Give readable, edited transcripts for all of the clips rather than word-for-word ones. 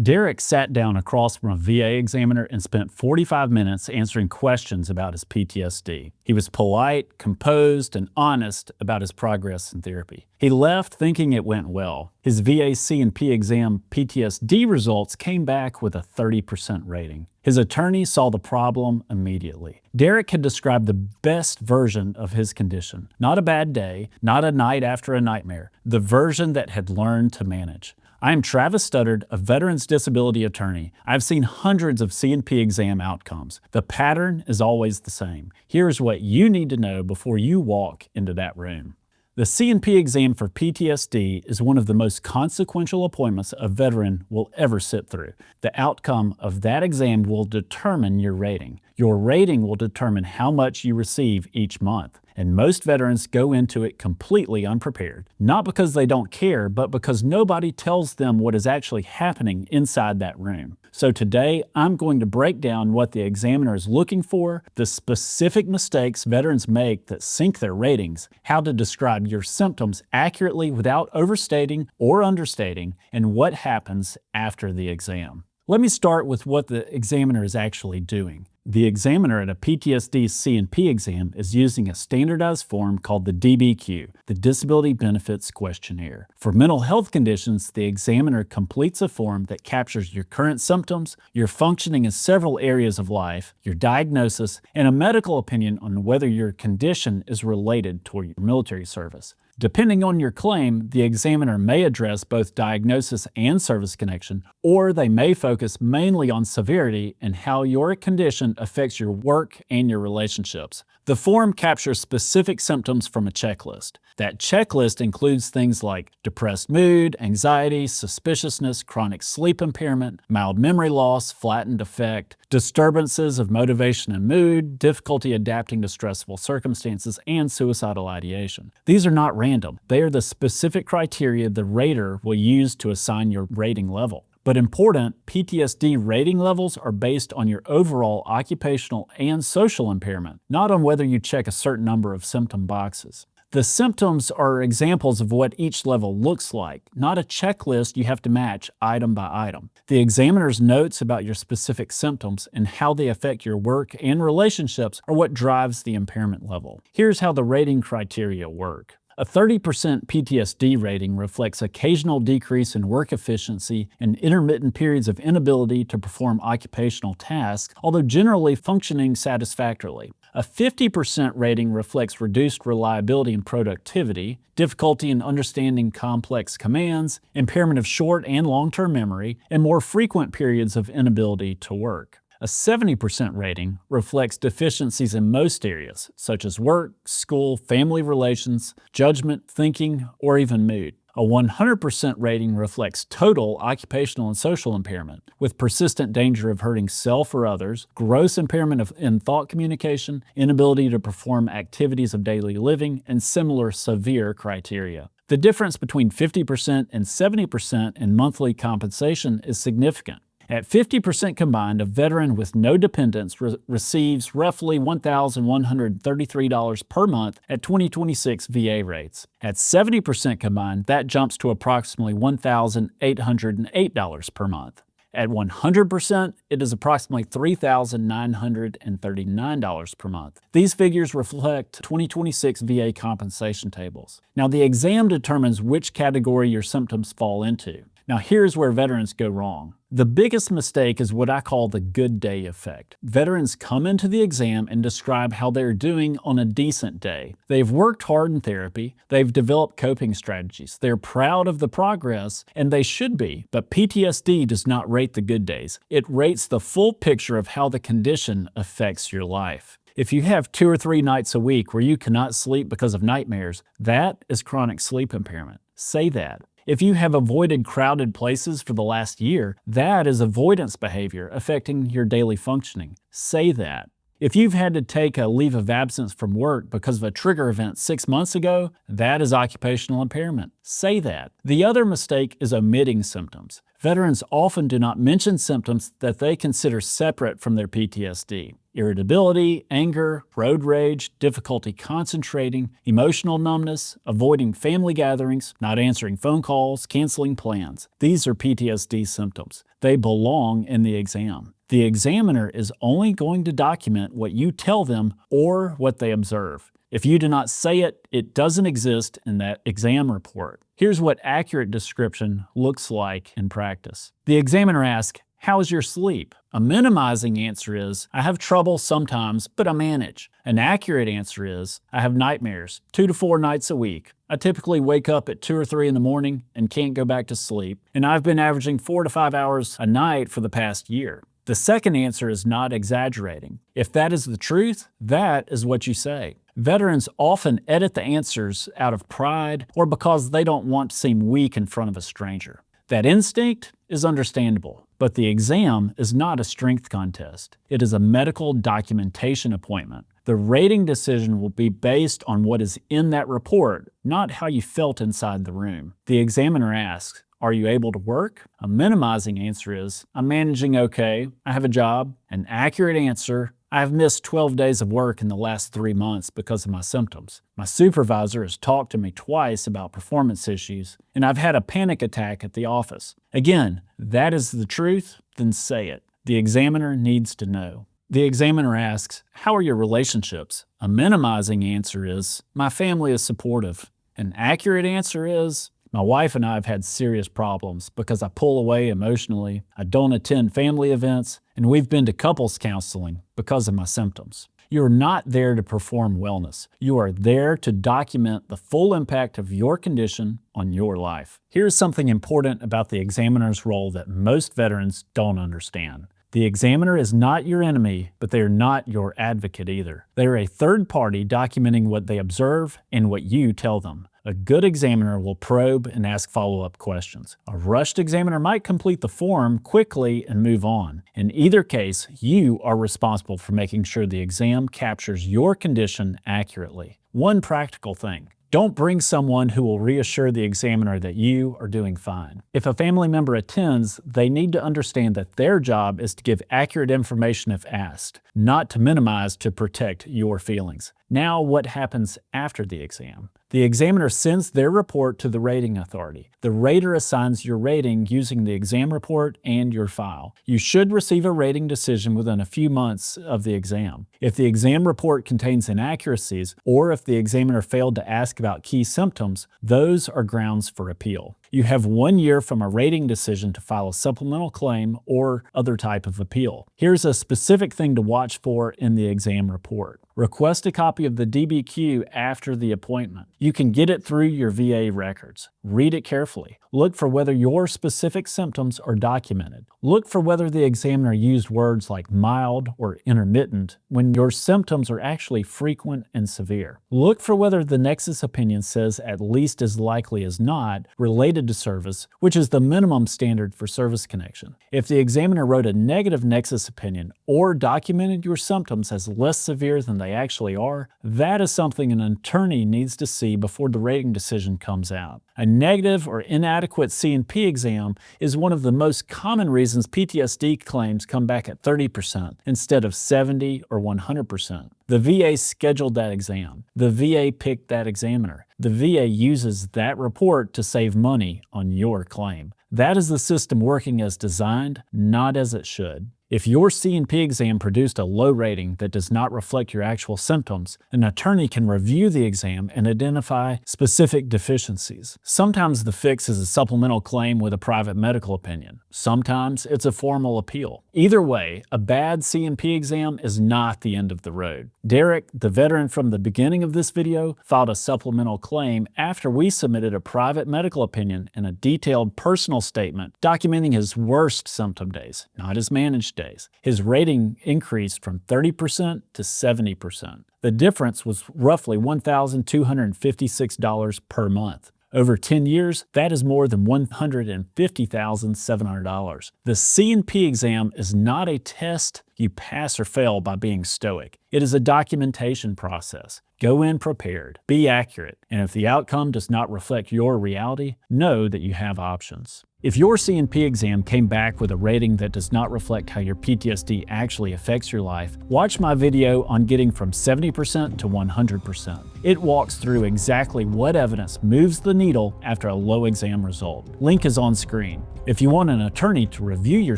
Derek sat down across from a VA examiner and spent 45 minutes answering questions about his PTSD. He was polite, composed, and honest about his progress in therapy. He left thinking it went well. His VA C&P exam PTSD results came back with a 30% rating. His attorney saw the problem immediately. Derek had described the best version of his condition. Not a bad day, not a night after a nightmare, the version that had learned to manage. I am Travis Studdard, a veterans disability attorney. I've seen hundreds of C&P exam outcomes. The pattern is always the same. Here's what you need to know before you walk into that room. The C&P exam for PTSD is one of the most consequential appointments a veteran will ever sit through. The outcome of that exam will determine your rating. Your rating will determine how much you receive each month. And most veterans go into it completely unprepared. Not because they don't care, but because nobody tells them what is actually happening inside that room. So today, I'm going to break down what the examiner is looking for, the specific mistakes veterans make that sink their ratings, how to describe your symptoms accurately without overstating or understating, and what happens after the exam. Let me start with what the examiner is actually doing. The examiner at a PTSD C&P exam is using a standardized form called the DBQ, the Disability Benefits Questionnaire. For mental health conditions, the examiner completes a form that captures your current symptoms, your functioning in several areas of life, your diagnosis, and a medical opinion on whether your condition is related to your military service. Depending on your claim, the examiner may address both diagnosis and service connection, or they may focus mainly on severity and how your condition affects your work and your relationships. The form captures specific symptoms from a checklist. That checklist includes things like depressed mood, anxiety, suspiciousness, chronic sleep impairment, mild memory loss, flattened affect, disturbances of motivation and mood, difficulty adapting to stressful circumstances, and suicidal ideation. These are not random. They are the specific criteria the rater will use to assign your rating level. But important, PTSD rating levels are based on your overall occupational and social impairment, not on whether you check a certain number of symptom boxes. The symptoms are examples of what each level looks like, not a checklist you have to match item by item. The examiner's notes about your specific symptoms and how they affect your work and relationships are what drives the impairment level. Here's how the rating criteria work. A 30% PTSD rating reflects occasional decrease in work efficiency and intermittent periods of inability to perform occupational tasks, although generally functioning satisfactorily. A 50% rating reflects reduced reliability and productivity, difficulty in understanding complex commands, impairment of short and long-term memory, and more frequent periods of inability to work. A 70% rating reflects deficiencies in most areas, such as work, school, family relations, judgment, thinking, or even mood. A 100% rating reflects total occupational and social impairment, with persistent danger of hurting self or others, gross impairment in thought communication, inability to perform activities of daily living, and similar severe criteria. The difference between 50% and 70% in monthly compensation is significant. At 50% combined, a veteran with no dependents receives roughly $1,133 per month at 2026 VA rates. At 70% combined, that jumps to approximately $1,808 per month. At 100%, it is approximately $3,939 per month. These figures reflect 2026 VA compensation tables. Now, the exam determines which category your symptoms fall into. Now, here's where veterans go wrong. The biggest mistake is what I call the good day effect. Veterans come into the exam and describe how they're doing on a decent day. They've worked hard in therapy, they've developed coping strategies, they're proud of the progress, and they should be, but PTSD does not rate the good days. It rates the full picture of how the condition affects your life. If you have 2 or 3 nights a week where you cannot sleep because of nightmares, that is chronic sleep impairment. Say that. If you have avoided crowded places for the last year, that is avoidance behavior affecting your daily functioning. Say that. If you've had to take a leave of absence from work because of a trigger event 6 months ago, that is occupational impairment. Say that. The other mistake is omitting symptoms. Veterans often do not mention symptoms that they consider separate from their PTSD. irritability, anger, road rage, difficulty concentrating, emotional numbness, avoiding family gatherings, not answering phone calls, canceling plans. These are PTSD symptoms. They belong in the exam. The examiner is only going to document what you tell them or what they observe. If you do not say it, it doesn't exist in that exam report. Here's what accurate description looks like in practice. The examiner asks, "How is your sleep?" A minimizing answer is, "I have trouble sometimes, but I manage." An accurate answer is, "I have nightmares 2 to 4 nights a week. I typically wake up at 2 or 3 in the morning and can't go back to sleep, and I've been averaging 4 to 5 hours a night for the past year." The second answer is not exaggerating. If that is the truth, that is what you say. Veterans often edit the answers out of pride or because they don't want to seem weak in front of a stranger. That instinct is understandable, but the exam is not a strength contest. It is a medical documentation appointment. The rating decision will be based on what is in that report, not how you felt inside the room. The examiner asks, "Are you able to work?" A minimizing answer is, "I'm managing okay. I have a job." An accurate answer, "I have missed 12 days of work in the last 3 months because of my symptoms. My supervisor has talked to me twice about performance issues, and I've had a panic attack at the office." Again, that is the truth, then say it. The examiner needs to know. The examiner asks, "How are your relationships?" A minimizing answer is, "My family is supportive." An accurate answer is, "My wife and I have had serious problems because I pull away emotionally, I don't attend family events, and we've been to couples counseling because of my symptoms." You're not there to perform wellness. You are there to document the full impact of your condition on your life. Here's something important about the examiner's role that most veterans don't understand. The examiner is not your enemy, but they are not your advocate either. They are a third party documenting what they observe and what you tell them. A good examiner will probe and ask follow-up questions. A rushed examiner might complete the form quickly and move on. In either case, you are responsible for making sure the exam captures your condition accurately. One practical thing: don't bring someone who will reassure the examiner that you are doing fine. If a family member attends, they need to understand that their job is to give accurate information if asked, not to minimize to protect your feelings. Now, what happens after the exam? The examiner sends their report to the rating authority. The rater assigns your rating using the exam report and your file. You should receive a rating decision within a few months of the exam. If the exam report contains inaccuracies, or if the examiner failed to ask about key symptoms, those are grounds for appeal. You have 1 year from a rating decision to file a supplemental claim or other type of appeal. Here's a specific thing to watch for in the exam report. Request a copy of the DBQ after the appointment. You can get it through your VA records. Read it carefully. Look for whether your specific symptoms are documented. Look for whether the examiner used words like mild or intermittent when your symptoms are actually frequent and severe. Look for whether the nexus opinion says at least as likely as not related to service, which is the minimum standard for service connection. If the examiner wrote a negative nexus opinion or documented your symptoms as less severe than they actually are, that is something an attorney needs to see before the rating decision comes out. A negative or inadequate C&P exam is one of the most common reasons PTSD claims come back at 30% instead of 70 or 100%. The VA scheduled that exam. The VA picked that examiner. The VA uses that report to save money on your claim. That is the system working as designed, not as it should. If your C&P exam produced a low rating that does not reflect your actual symptoms, an attorney can review the exam and identify specific deficiencies. Sometimes the fix is a supplemental claim with a private medical opinion. Sometimes it's a formal appeal. Either way, a bad C&P exam is not the end of the road. Derek, the veteran from the beginning of this video, filed a supplemental claim after we submitted a private medical opinion and a detailed personal statement documenting his worst symptom days, not his managed days. His rating increased from 30% to 70%. The difference was roughly $1,256 per month. Over 10 years, that is more than $150,700. The C&P exam is not a test you pass or fail by being stoic. It is a documentation process. Go in prepared, be accurate, and if the outcome does not reflect your reality, know that you have options. If your C&P exam came back with a rating that does not reflect how your PTSD actually affects your life, watch my video on getting from 70% to 100%. It walks through exactly what evidence moves the needle after a low exam result. Link is on screen. If you want an attorney to review your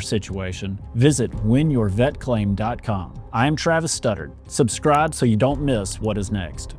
situation, visit winyourvetclaim.com. I am Travis Studdard. Subscribe so you don't miss what is next.